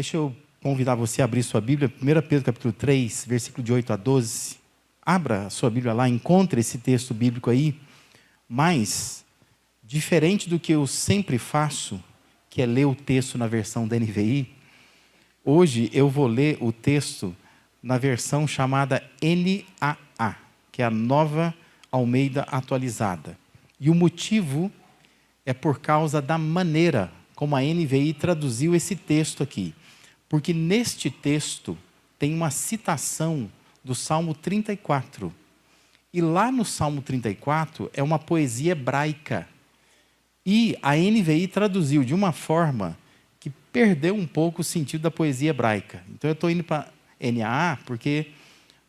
Deixa eu convidar você a abrir sua Bíblia, 1 Pedro capítulo 3, versículo de 8 a 12. Abra a sua Bíblia lá, encontre esse texto bíblico aí. Mas, diferente do que eu sempre faço, que é ler o texto na versão da NVI, hoje eu vou ler o texto na versão chamada NAA, que é a Nova Almeida Atualizada. E o motivo é por causa da maneira como a NVI traduziu esse texto aqui. Porque neste texto tem uma citação do Salmo 34. E lá no Salmo 34 é uma poesia hebraica. E a NVI traduziu de uma forma que perdeu um pouco o sentido da poesia hebraica. Então eu estou indo para NAA porque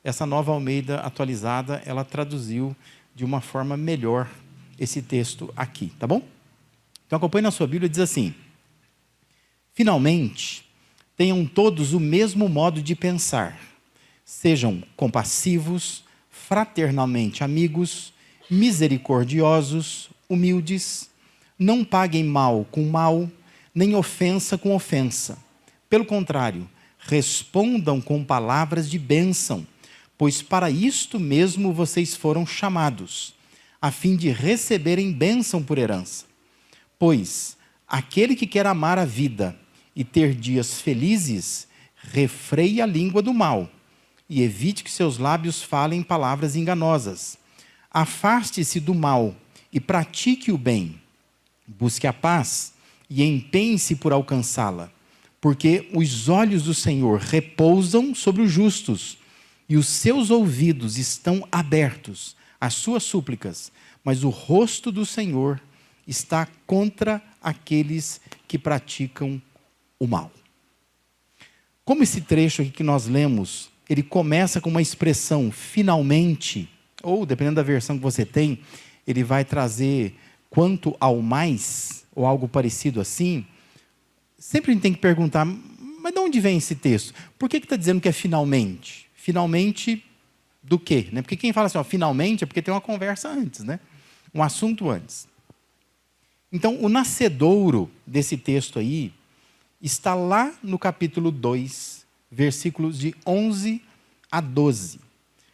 essa Nova Almeida Atualizada, ela traduziu de uma forma melhor esse texto aqui, tá bom? Então acompanhe na sua Bíblia, diz assim: finalmente, tenham todos o mesmo modo de pensar. Sejam compassivos, fraternalmente amigos, misericordiosos, humildes. Não paguem mal com mal, nem ofensa com ofensa. Pelo contrário, respondam com palavras de bênção, pois para isto mesmo vocês foram chamados, a fim de receberem bênção por herança. Pois aquele que quer amar a vida e ter dias felizes, refreie a língua do mal e evite que seus lábios falem palavras enganosas. Afaste-se do mal e pratique o bem. Busque a paz e empenhe-se por alcançá-la, porque os olhos do Senhor repousam sobre os justos e os seus ouvidos estão abertos às suas súplicas, mas o rosto do Senhor está contra aqueles que praticam o mal. Como esse trecho aqui que nós lemos, ele começa com uma expressão finalmente, ou dependendo da versão que você tem, ele vai trazer quanto ao mais, ou algo parecido assim. Sempre a gente tem que perguntar, mas de onde vem esse texto? Por que está dizendo que é finalmente? Finalmente do quê? Né? Porque quem fala assim, ó, finalmente, é porque tem uma conversa antes, né? Um assunto antes. Então, o nascedouro desse texto aí está lá no capítulo 2, versículos de 11 a 12.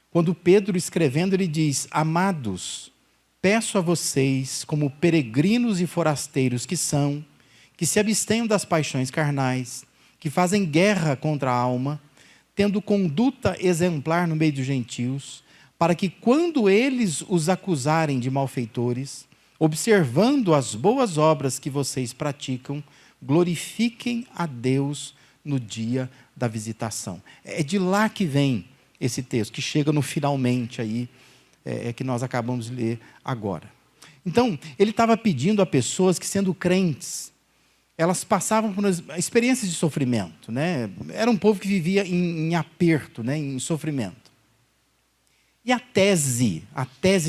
Quando Pedro, escrevendo, ele diz: amados, peço a vocês, como peregrinos e forasteiros que são, que se abstenham das paixões carnais, que fazem guerra contra a alma, tendo conduta exemplar no meio dos gentios, para que quando eles os acusarem de malfeitores, observando as boas obras que vocês praticam, glorifiquem a Deus no dia da visitação. É de lá que vem esse texto, que chega no finalmente aí, que nós acabamos de ler agora. Então, ele estava pedindo a pessoas que, sendo crentes, elas passavam por experiências de sofrimento, né? Era um povo que vivia em aperto, né? Em sofrimento. E a tese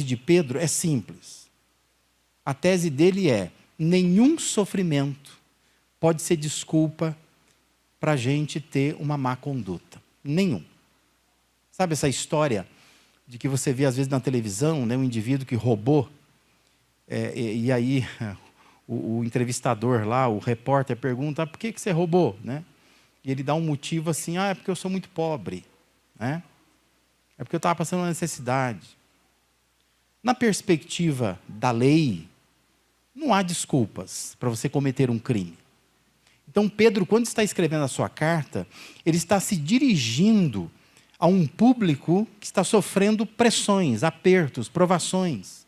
de Pedro é simples. A tese dele é: nenhum sofrimento pode ser desculpa para a gente ter uma má conduta. Nenhum. Sabe essa história de que você vê às vezes na televisão, né, um indivíduo que roubou, e aí o entrevistador lá, o repórter, pergunta: por que você roubou? Né? E ele dá um motivo assim: é porque eu sou muito pobre. Né? É porque eu estava passando uma necessidade. Na perspectiva da lei, não há desculpas para você cometer um crime. Então Pedro, quando está escrevendo a sua carta, ele está se dirigindo a um público que está sofrendo pressões, apertos, provações.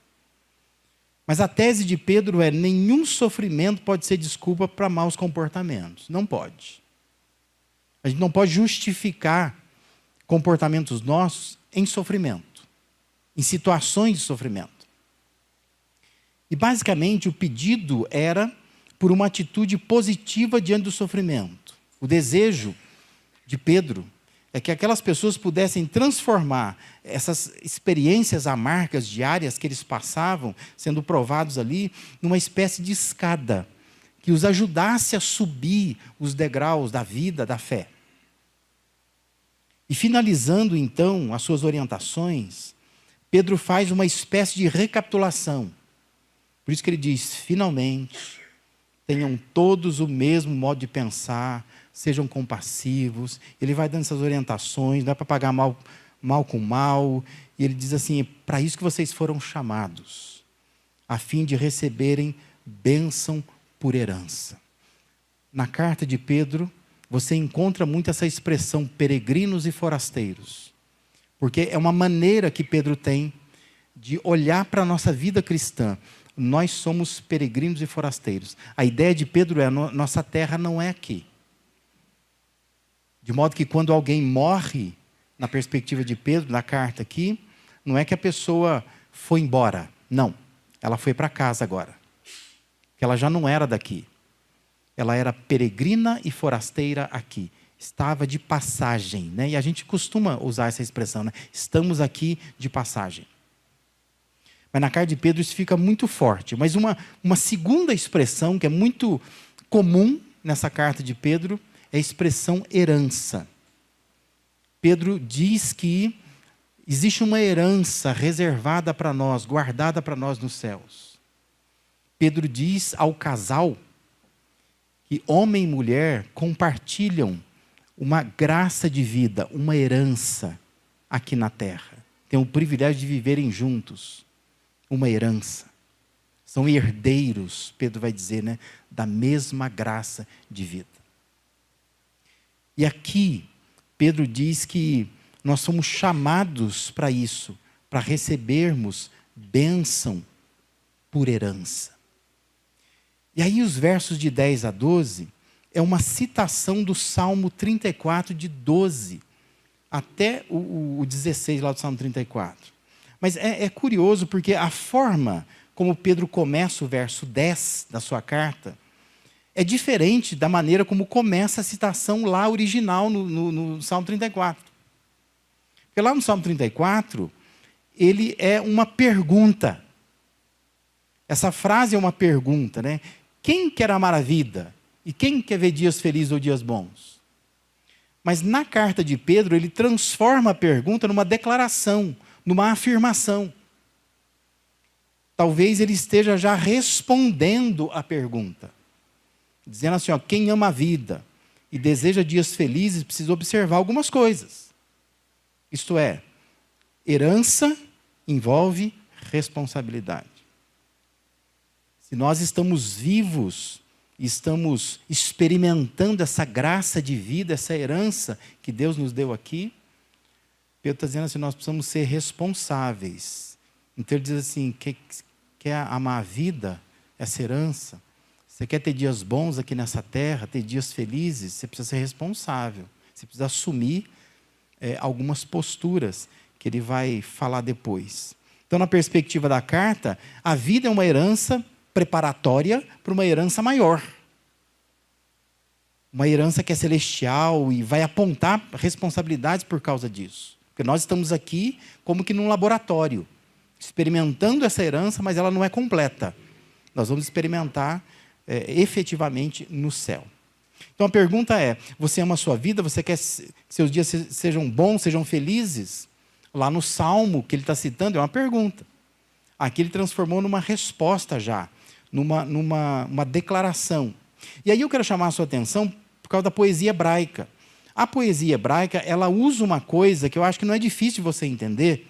Mas a tese de Pedro é: nenhum sofrimento pode ser desculpa para maus comportamentos. Não pode. A gente não pode justificar comportamentos nossos em sofrimento, em situações de sofrimento. E basicamente o pedido era por uma atitude positiva diante do sofrimento. O desejo de Pedro é que aquelas pessoas pudessem transformar essas experiências amargas diárias que eles passavam, sendo provados ali, numa espécie de escada, que os ajudasse a subir os degraus da vida, da fé. E finalizando então as suas orientações, Pedro faz uma espécie de recapitulação. Por isso que ele diz: finalmente, tenham todos o mesmo modo de pensar, sejam compassivos. Ele vai dando essas orientações, não é para pagar mal com mal. E ele diz assim, é para isso que vocês foram chamados, a fim de receberem bênção por herança. Na carta de Pedro, você encontra muito essa expressão peregrinos e forasteiros. Porque é uma maneira que Pedro tem de olhar para a nossa vida cristã. Nós somos peregrinos e forasteiros. A ideia de Pedro é, nossa terra não é aqui. De modo que quando alguém morre, na perspectiva de Pedro, na carta aqui, não é que a pessoa foi embora. Não, ela foi para casa agora. Porque ela já não era daqui. Ela era peregrina e forasteira aqui. Estava de passagem, né? E a gente costuma usar essa expressão, né? Estamos aqui de passagem. Mas na carta de Pedro isso fica muito forte. Mas uma segunda expressão que é muito comum nessa carta de Pedro é a expressão herança. Pedro diz que existe uma herança reservada para nós, guardada para nós nos céus. Pedro diz ao casal que homem e mulher compartilham uma graça de vida, uma herança aqui na terra. Têm o privilégio de viverem juntos. Uma herança. São herdeiros, Pedro vai dizer, né, da mesma graça de vida. E aqui, Pedro diz que nós somos chamados para isso, para recebermos bênção por herança. E aí os versos de 10 a 12 é uma citação do Salmo 34, de 12 até o 16 lá do Salmo 34. Mas é curioso porque a forma como Pedro começa o verso 10 da sua carta é diferente da maneira como começa a citação lá original no Salmo 34. Porque lá no Salmo 34, ele é uma pergunta. Essa frase é uma pergunta, né? Quem quer amar a vida? E quem quer ver dias felizes ou dias bons? Mas na carta de Pedro, ele transforma a pergunta numa declaração, numa afirmação. Talvez ele esteja já respondendo à pergunta. Dizendo assim, ó, quem ama a vida e deseja dias felizes precisa observar algumas coisas. Isto é, herança envolve responsabilidade. Se nós estamos vivos, estamos experimentando essa graça de vida, essa herança que Deus nos deu aqui, Pedro está dizendo assim, nós precisamos ser responsáveis. Então ele diz assim, quer amar a vida, essa herança, você quer ter dias bons aqui nessa terra, ter dias felizes, você precisa ser responsável. Você precisa assumir algumas posturas que ele vai falar depois. Então, na perspectiva da carta, a vida é uma herança preparatória para uma herança maior. Uma herança que é celestial e vai apontar responsabilidades por causa disso. Porque nós estamos aqui como que num laboratório, experimentando essa herança, mas ela não é completa. Nós vamos experimentar efetivamente no céu. Então a pergunta é, você ama a sua vida? Você quer que seus dias sejam bons, sejam felizes? Lá no Salmo que ele está citando é uma pergunta. Aqui ele transformou numa resposta já, numa declaração. E aí eu quero chamar a sua atenção por causa da poesia hebraica. A poesia hebraica, ela usa uma coisa que eu acho que não é difícil de você entender,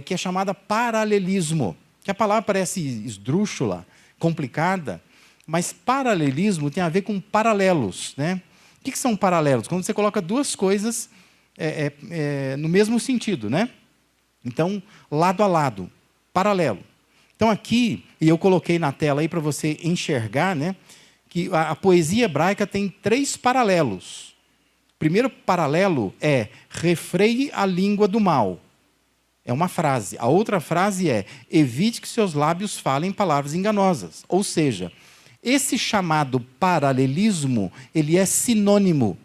que é chamada paralelismo. Que a palavra parece esdrúxula, complicada, mas paralelismo tem a ver com paralelos, né? O que são paralelos? Quando você coloca duas coisas no mesmo sentido, né? Então, lado a lado, paralelo. Então aqui, e eu coloquei na tela aí para você enxergar, né, que a poesia hebraica tem 3 paralelos. O primeiro paralelo é refreie a língua do mal. É uma frase. A outra frase é evite que seus lábios falem palavras enganosas. Ou seja, esse chamado paralelismo, ele é sinônimo.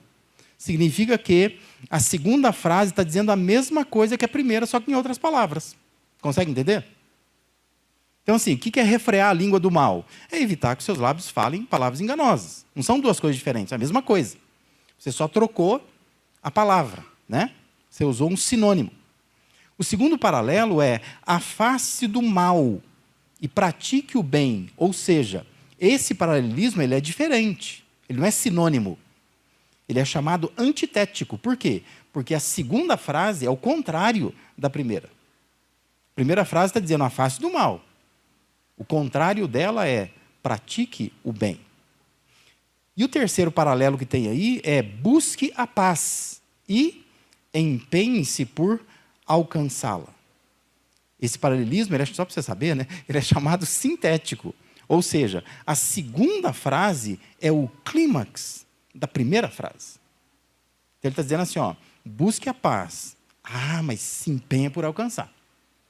Significa que a segunda frase está dizendo a mesma coisa que a primeira, só que em outras palavras. Consegue entender? Então, assim, o que é refrear a língua do mal? É evitar que seus lábios falem palavras enganosas. Não são duas coisas diferentes, é a mesma coisa. Você só trocou a palavra, né? Você usou um sinônimo. O segundo paralelo é afaste do mal e pratique o bem. Ou seja, esse paralelismo ele é diferente. Ele não é sinônimo. Ele é chamado antitético. Por quê? Porque a segunda frase é o contrário da primeira. A primeira frase está dizendo afaste do mal. O contrário dela é pratique o bem. E o terceiro paralelo que tem aí é busque a paz e empenhe-se por alcançá-la. Esse paralelismo, só para você saber, né? Ele é chamado sintético. Ou seja, a segunda frase é o clímax da primeira frase. Então, ele está dizendo assim, ó, busque a paz. Ah, mas se empenha por alcançar.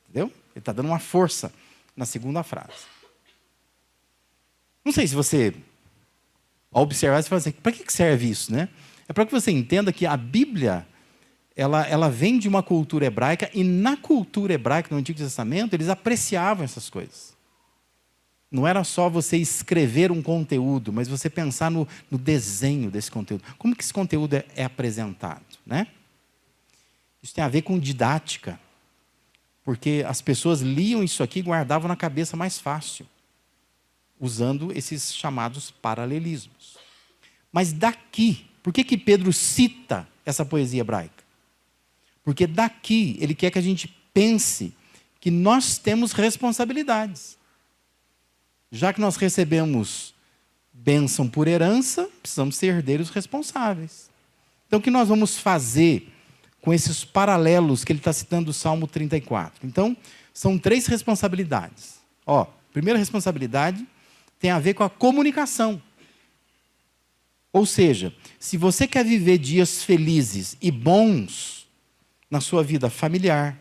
Entendeu? Ele está dando uma força na segunda frase. Não sei se você, ao observar, você fala assim, para que serve isso, né? É para que você entenda que a Bíblia, ela vem de uma cultura hebraica, e na cultura hebraica, no Antigo Testamento, eles apreciavam essas coisas. Não era só você escrever um conteúdo, mas você pensar no desenho desse conteúdo. Como que esse conteúdo é apresentado, né? Isso tem a ver com didática, porque as pessoas liam isso aqui e guardavam na cabeça mais fácil, usando esses chamados paralelismos. Mas daqui, por que Pedro cita essa poesia hebraica? Porque daqui ele quer que a gente pense que nós temos responsabilidades. Já que nós recebemos bênção por herança, precisamos ser herdeiros responsáveis. Então, o que nós vamos fazer com esses paralelos que ele está citando do Salmo 34? Então, são 3 responsabilidades. Primeira responsabilidade tem a ver com a comunicação. Ou seja, se você quer viver dias felizes e bons na sua vida familiar,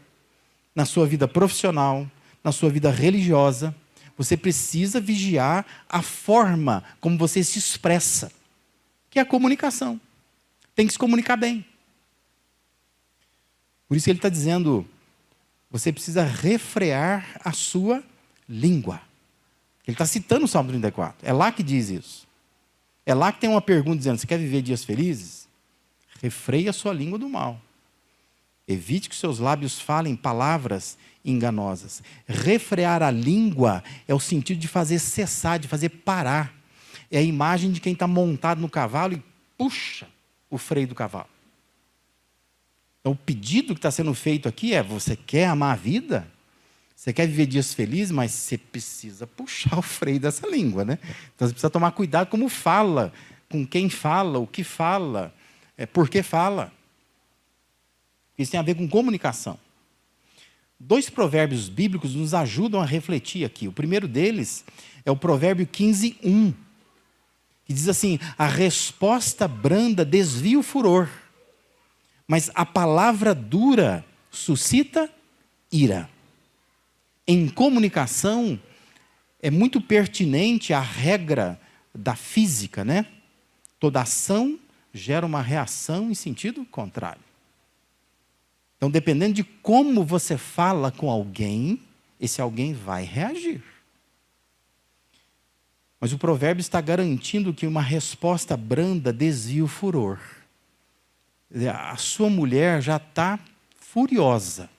na sua vida profissional, na sua vida religiosa, você precisa vigiar a forma como você se expressa, que é a comunicação. Tem que se comunicar bem. Por isso ele está dizendo, você precisa refrear a sua língua. Ele está citando o Salmo 34. É lá que diz isso. É lá que tem uma pergunta dizendo, você quer viver dias felizes? Refreie a sua língua do mal. Evite que seus lábios falem palavras enganosas. Refrear a língua é o sentido de fazer cessar, de fazer parar. É a imagem de quem está montado no cavalo e puxa o freio do cavalo. Então, o pedido que está sendo feito aqui é, você quer amar a vida? Você quer viver dias felizes, mas você precisa puxar o freio dessa língua, né? Então, você precisa tomar cuidado como fala, com quem fala, o que fala, por que fala. Isso tem a ver com comunicação. 2 provérbios bíblicos nos ajudam a refletir aqui. O primeiro deles é o provérbio 15:1, que diz assim, a resposta branda desvia o furor, mas a palavra dura suscita ira. Em comunicação, é muito pertinente a regra da física, né? Toda ação gera uma reação em sentido contrário. Então, dependendo de como você fala com alguém, esse alguém vai reagir. Mas o provérbio está garantindo que uma resposta branda desvia o furor. A sua mulher já está furiosa.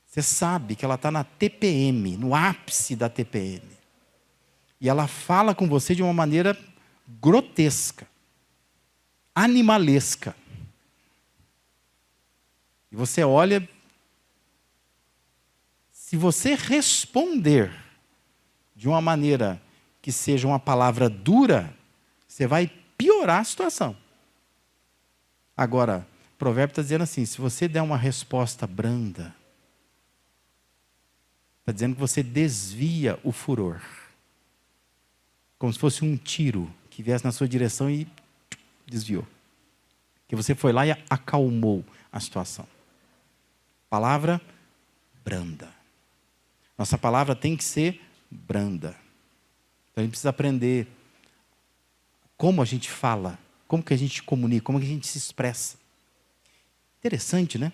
Você sabe que ela está na TPM, no ápice da TPM. E ela fala com você de uma maneira grotesca, animalesca. E você olha, se você responder de uma maneira que seja uma palavra dura, você vai piorar a situação. Agora, o provérbio está dizendo assim, se você der uma resposta branda, está dizendo que você desvia o furor. Como se fosse um tiro que viesse na sua direção e desviou. Que você foi lá e acalmou a situação. Palavra branda. Nossa palavra tem que ser branda. Então a gente precisa aprender como a gente fala, como que a gente comunica, como que a gente se expressa. Interessante, né?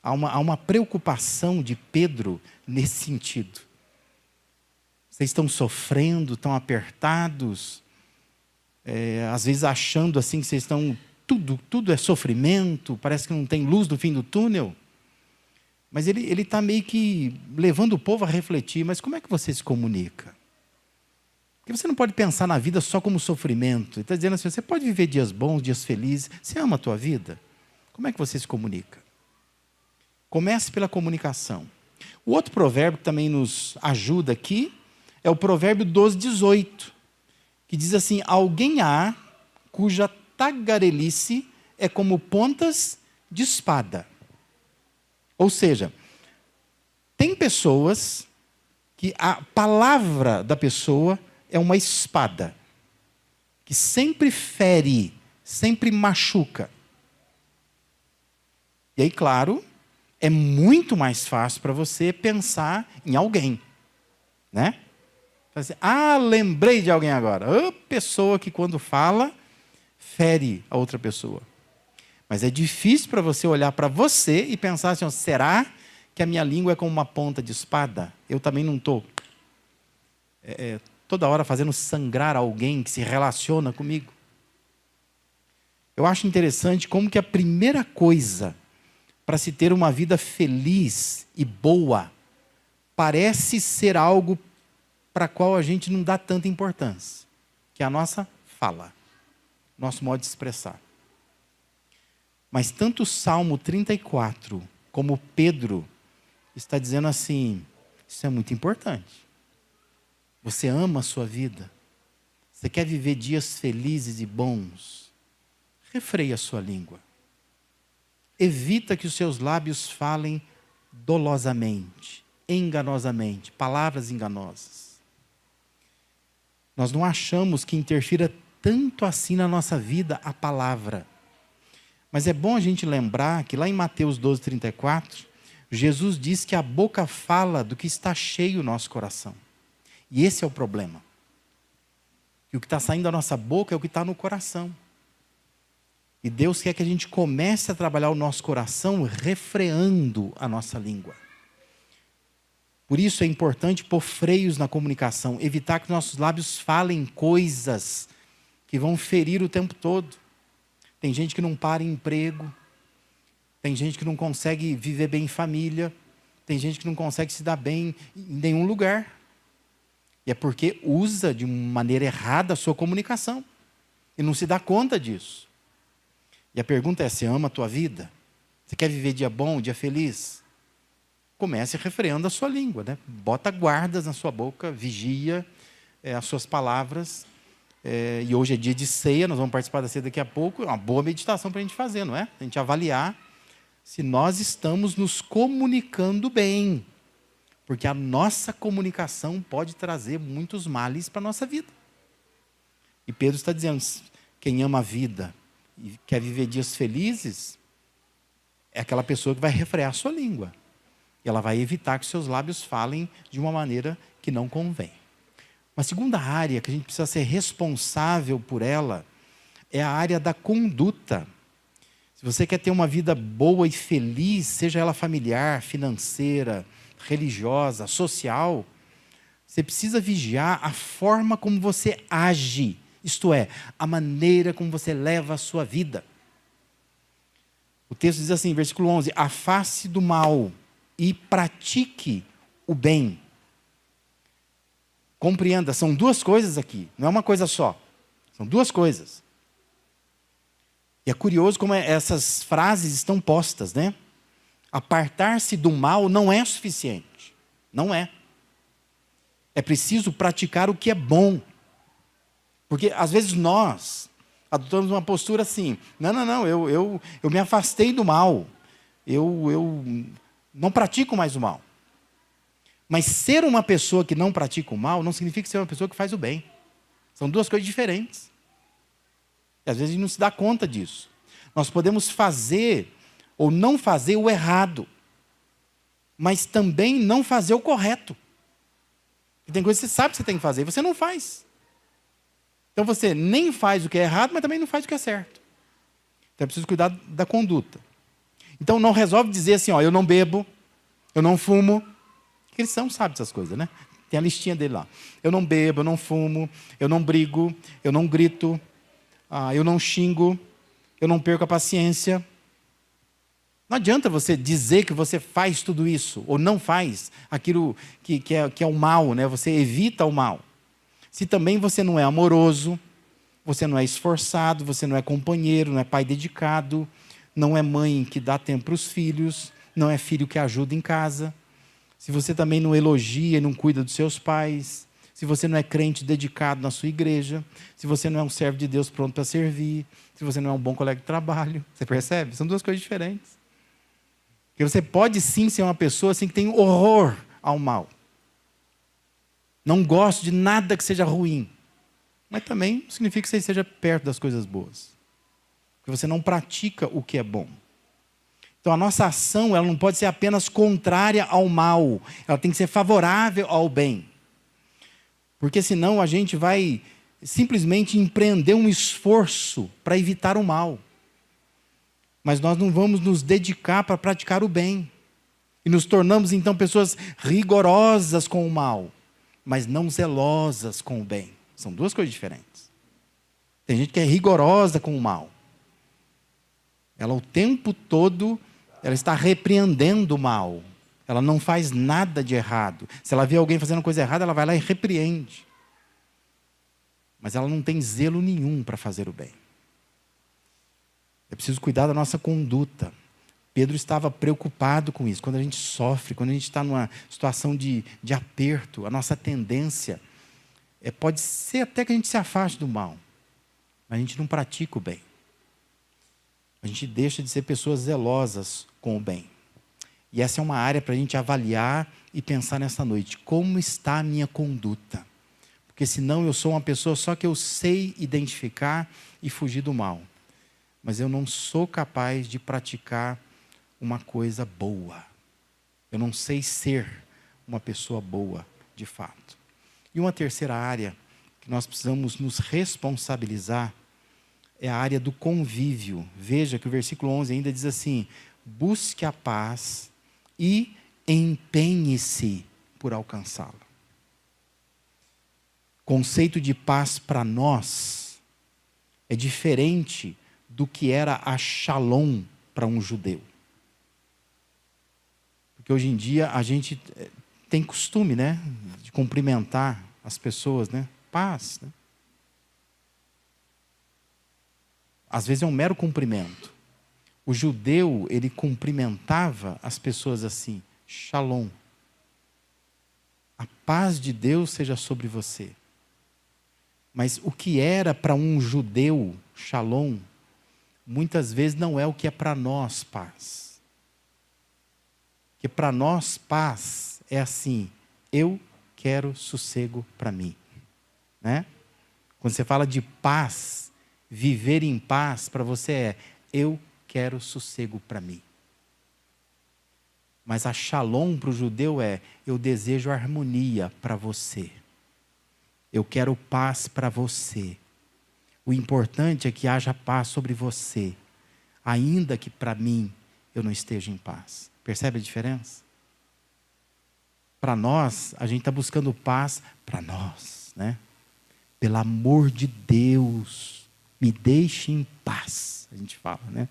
Há uma preocupação de Pedro nesse sentido. Vocês estão sofrendo, estão apertados, às vezes achando assim que vocês estão... Tudo é sofrimento, parece que não tem luz no fim do túnel. Mas ele está meio que levando o povo a refletir, mas como é que você se comunica? Por Porque você não pode pensar na vida só como sofrimento. Ele está dizendo assim, você pode viver dias bons, dias felizes. Você ama a tua vida? Como é que você se comunica? Comece pela comunicação. O outro provérbio que também nos ajuda aqui é o provérbio 12:18, que diz assim, alguém há cuja tagarelice é como pontas de espada. Ou seja, tem pessoas que a palavra da pessoa é uma espada, que sempre fere, sempre machuca. E aí, claro, é muito mais fácil para você pensar em alguém, né? Assim, lembrei de alguém agora. A pessoa que quando fala, fere a outra pessoa. Mas é difícil para você olhar para você e pensar assim, será que a minha língua é como uma ponta de espada? Eu também não estou toda hora fazendo sangrar alguém que se relaciona comigo. Eu acho interessante como que a primeira coisa para se ter uma vida feliz e boa parece ser algo para a qual a gente não dá tanta importância, que é a nossa fala, nosso modo de expressar. Mas tanto o Salmo 34 como Pedro está dizendo assim, isso é muito importante. Você ama a sua vida? Você quer viver dias felizes e bons? Refreia a sua língua. Evita que os seus lábios falem dolosamente, enganosamente, palavras enganosas. Nós não achamos que interfira tanto assim na nossa vida a palavra. Mas é bom a gente lembrar que lá em Mateus 12:34, Jesus diz que a boca fala do que está cheio o nosso coração. E esse é o problema. E o que está saindo da nossa boca é o que está no coração. E Deus quer que a gente comece a trabalhar o nosso coração refreando a nossa língua. Por isso é importante pôr freios na comunicação, evitar que nossos lábios falem coisas que vão ferir o tempo todo. Tem gente que não para em emprego, tem gente que não consegue viver bem em família, tem gente que não consegue se dar bem em nenhum lugar. E é porque usa de maneira errada a sua comunicação e não se dá conta disso. E a pergunta é, você ama a tua vida? Você quer viver dia bom, dia feliz? Comece refreando a sua língua, né? Bota guardas na sua boca, vigia as suas palavras. E hoje é dia de ceia, nós vamos participar da ceia daqui a pouco. É uma boa meditação para a gente fazer, não é? A gente avaliar se nós estamos nos comunicando bem. Porque a nossa comunicação pode trazer muitos males para a nossa vida. E Pedro está dizendo, quem ama a vida e quer viver dias felizes, é aquela pessoa que vai refrear a sua língua. E ela vai evitar que seus lábios falem de uma maneira que não convém. Uma segunda área que a gente precisa ser responsável por ela é a área da conduta. Se você quer ter uma vida boa e feliz, seja ela familiar, financeira, religiosa, social, você precisa vigiar a forma como você age. Isto é, a maneira como você leva a sua vida. O texto diz assim, versículo 11, afaste do mal e pratique o bem. Compreenda, são duas coisas aqui, não é uma coisa só. São duas coisas. E é curioso como essas frases estão postas, né? Apartar-se do mal não é suficiente. Não é. É preciso praticar o que é bom. Porque, às vezes, nós adotamos uma postura assim, não, eu me afastei do mal. Eu não pratico mais o mal. Mas ser uma pessoa que não pratica o mal não significa ser uma pessoa que faz o bem. São duas coisas diferentes. E às vezes a gente não se dá conta disso. Nós podemos fazer ou não fazer o errado, mas também não fazer o correto. E tem coisas que você sabe que você tem que fazer e você não faz. Então você nem faz o que é errado, mas também não faz o que é certo. Então é preciso cuidar da conduta. Então não resolve dizer assim, eu não bebo, eu não fumo. Cristão sabe dessas coisas, né? Tem a listinha dele lá. Eu não bebo, eu não fumo, eu não brigo, eu não grito, eu não xingo, eu não perco a paciência. Não adianta você dizer que você faz tudo isso, ou não faz aquilo que é o mal, né? Você evita o mal. Se também você não é amoroso, você não é esforçado, você não é companheiro, não é pai dedicado, não é mãe que dá tempo para os filhos, não é filho que ajuda em casa, se você também não elogia e não cuida dos seus pais, se você não é crente dedicado na sua igreja, se você não é um servo de Deus pronto para servir, se você não é um bom colega de trabalho, você percebe? São duas coisas diferentes. Porque você pode sim ser uma pessoa assim que tem horror ao mal. Não gosto de nada que seja ruim. Mas também não significa que você esteja perto das coisas boas. Porque você não pratica o que é bom. Então a nossa ação, ela não pode ser apenas contrária ao mal. Ela tem que ser favorável ao bem. Porque senão a gente vai simplesmente empreender um esforço para evitar o mal. Mas nós não vamos nos dedicar para praticar o bem. E nos tornamos então pessoas rigorosas com o mal, mas não zelosas com o bem. São duas coisas diferentes. Tem gente que é rigorosa com o mal. Ela o tempo todo, ela está repreendendo o mal. Ela não faz nada de errado. Se ela vê alguém fazendo coisa errada, ela vai lá e repreende. Mas ela não tem zelo nenhum para fazer o bem. É preciso cuidar da nossa conduta. Pedro estava preocupado com isso. Quando a gente sofre, quando a gente está numa situação de aperto, a nossa tendência pode ser até que a gente se afaste do mal, mas a gente não pratica o bem. A gente deixa de ser pessoas zelosas com o bem. E essa é uma área para a gente avaliar e pensar nessa noite. Como está a minha conduta? Porque senão eu sou uma pessoa só que eu sei identificar e fugir do mal. Mas eu não sou capaz de praticar uma coisa boa. Eu não sei ser uma pessoa boa, de fato. E uma terceira área que nós precisamos nos responsabilizar é a área do convívio. Veja que o versículo 11 ainda diz assim: busque a paz e empenhe-se por alcançá-la. Conceito de paz para nós é diferente do que era a shalom para um judeu. Porque hoje em dia a gente tem costume, né, de cumprimentar as pessoas, né? Paz, né? Às vezes é um mero cumprimento. O judeu, ele cumprimentava as pessoas assim: shalom. A paz de Deus seja sobre você. Mas o que era para um judeu shalom, muitas vezes não é o que é para nós paz. Porque para nós paz é assim: eu quero sossego para mim. Né? Quando você fala de paz, viver em paz para você é: eu quero sossego para mim. Mas a shalom para o judeu é: eu desejo harmonia para você. Eu quero paz para você. O importante é que haja paz sobre você, ainda que para mim eu não esteja em paz. Percebe a diferença? Para nós, a gente está buscando paz para nós, né? Pelo amor de Deus, me deixe em paz, a gente fala, né?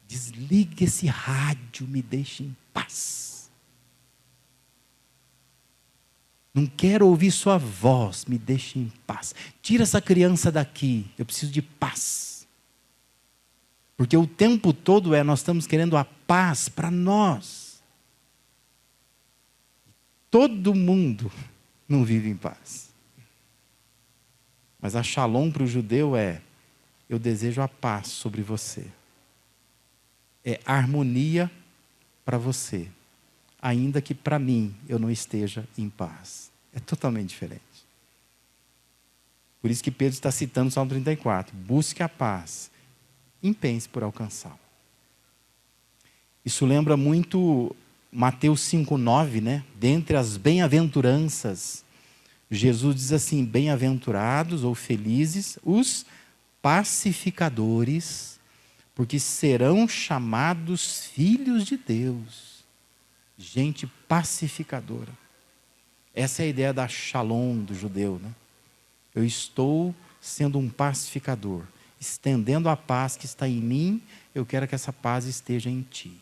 Desligue esse rádio, me deixe em paz. Não quero ouvir sua voz, me deixe em paz. Tira essa criança daqui, eu preciso de paz. Porque o tempo todo nós estamos querendo a paz para nós. Todo mundo não vive em paz. Mas a shalom para o judeu é: eu desejo a paz sobre você. É harmonia para você, ainda que para mim eu não esteja em paz. É totalmente diferente. Por isso que Pedro está citando o Salmo 34. Busque a paz, empenhe-se por alcançá-la. Isso lembra muito Mateus 5,9, né? Dentre as bem-aventuranças, Jesus diz assim: bem-aventurados ou felizes os pacificadores, porque serão chamados filhos de Deus. Gente pacificadora. Essa é a ideia da shalom do judeu, né? Eu estou sendo um pacificador, estendendo a paz que está em mim, eu quero que essa paz esteja em ti.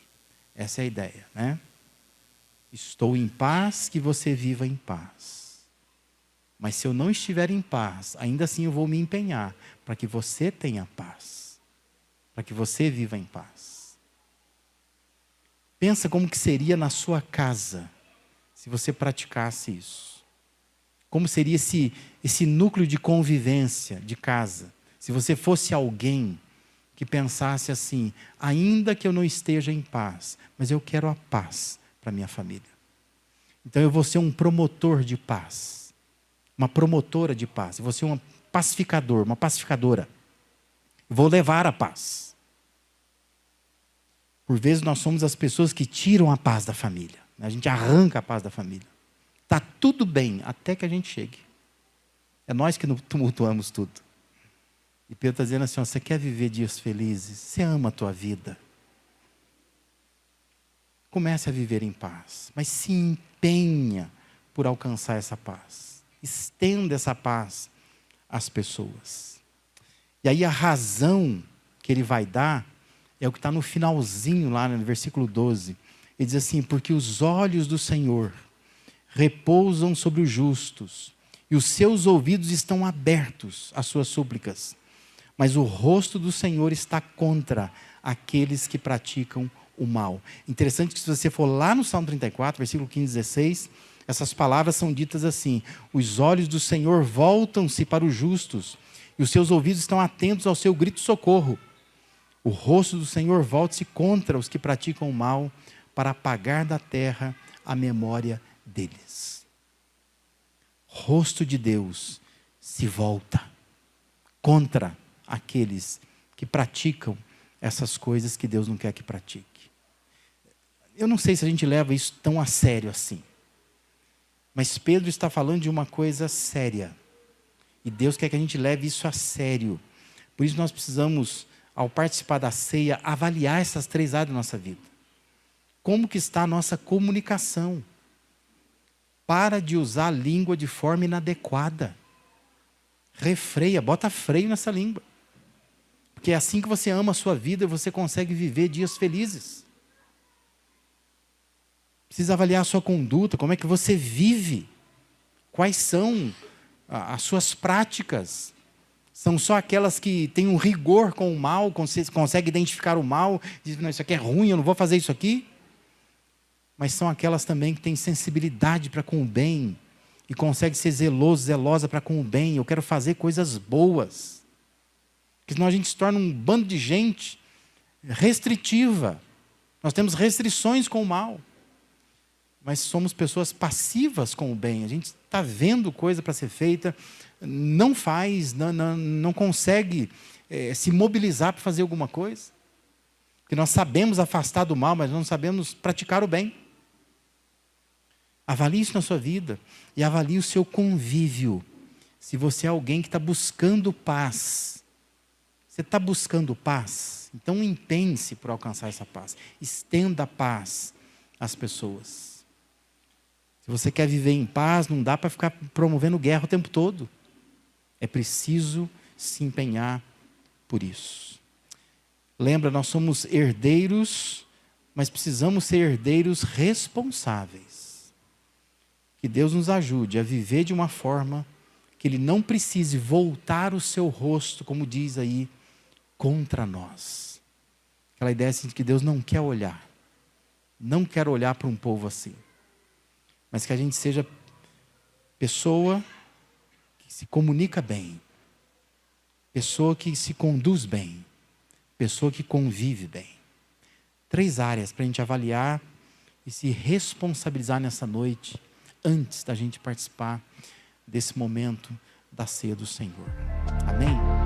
Essa é a ideia, né? Estou em paz, que você viva em paz. Mas se eu não estiver em paz, ainda assim eu vou me empenhar para que você tenha paz. Para que você viva em paz. Pensa como que seria na sua casa, se você praticasse isso. Como seria esse núcleo de convivência de casa, se você fosse alguém que pensasse assim: ainda que eu não esteja em paz, mas eu quero a paz para minha família. Então eu vou ser um promotor de paz, uma promotora de paz. Eu vou ser um pacificador, uma pacificadora. Eu vou levar a paz. Por vezes nós somos as pessoas que tiram a paz da família. A gente arranca a paz da família. Está tudo bem até que a gente chegue. É nós que tumultuamos tudo. E Pedro está dizendo assim: ó, você quer viver dias felizes? Você ama a tua vida? Comece a viver em paz. Mas se empenha por alcançar essa paz. Estenda essa paz às pessoas. E aí a razão que ele vai dar é o que está no finalzinho lá no versículo 12. Ele diz assim: porque os olhos do Senhor repousam sobre os justos, e os seus ouvidos estão abertos às suas súplicas. Mas o rosto do Senhor está contra aqueles que praticam o mal. Interessante que se você for lá no Salmo 34, versículo 15 e 16, essas palavras são ditas assim: os olhos do Senhor voltam-se para os justos, e os seus ouvidos estão atentos ao seu grito de socorro. O rosto do Senhor volta-se contra os que praticam o mal, para apagar da terra a memória deles. Rosto de Deus se volta contra aqueles que praticam essas coisas que Deus não quer que pratique. Eu não sei se a gente leva isso tão a sério assim. Mas Pedro está falando de uma coisa séria. E Deus quer que a gente leve isso a sério. Por isso nós precisamos, ao participar da ceia, avaliar essas 3 áreas da nossa vida. Como que está a nossa comunicação? Para de usar a língua de forma inadequada. Refreia, bota freio nessa língua. Porque é assim que você ama a sua vida e você consegue viver dias felizes. Precisa avaliar a sua conduta, como é que você vive. Quais são as suas práticas. São só aquelas que têm um rigor com o mal, consegue identificar o mal, diz: não, isso aqui é ruim, eu não vou fazer isso aqui. Mas são aquelas também que têm sensibilidade para com o bem e consegue ser zeloso, zelosa para com o bem. Eu quero fazer coisas boas. Porque senão a gente se torna um bando de gente restritiva. Nós temos restrições com o mal. Mas somos pessoas passivas com o bem. A gente está vendo coisa para ser feita, não faz, não consegue se mobilizar para fazer alguma coisa. Porque nós sabemos afastar do mal, mas não sabemos praticar o bem. Avalie isso na sua vida e avalie o seu convívio. Se você é alguém que está buscando paz, você está buscando paz? Então empenhe-se por alcançar essa paz. Estenda a paz às pessoas. Se você quer viver em paz, não dá para ficar promovendo guerra o tempo todo. É preciso se empenhar por isso. Lembra, nós somos herdeiros, mas precisamos ser herdeiros responsáveis. Que Deus nos ajude a viver de uma forma que Ele não precise voltar o seu rosto, como diz aí, contra nós. Aquela ideia assim de que Deus não quer olhar. Não quer olhar para um povo assim. Mas que a gente seja pessoa que se comunica bem. Pessoa que se conduz bem. Pessoa que convive bem. 3 áreas para a gente avaliar e se responsabilizar nessa noite, antes da gente participar desse momento da ceia do Senhor. Amém?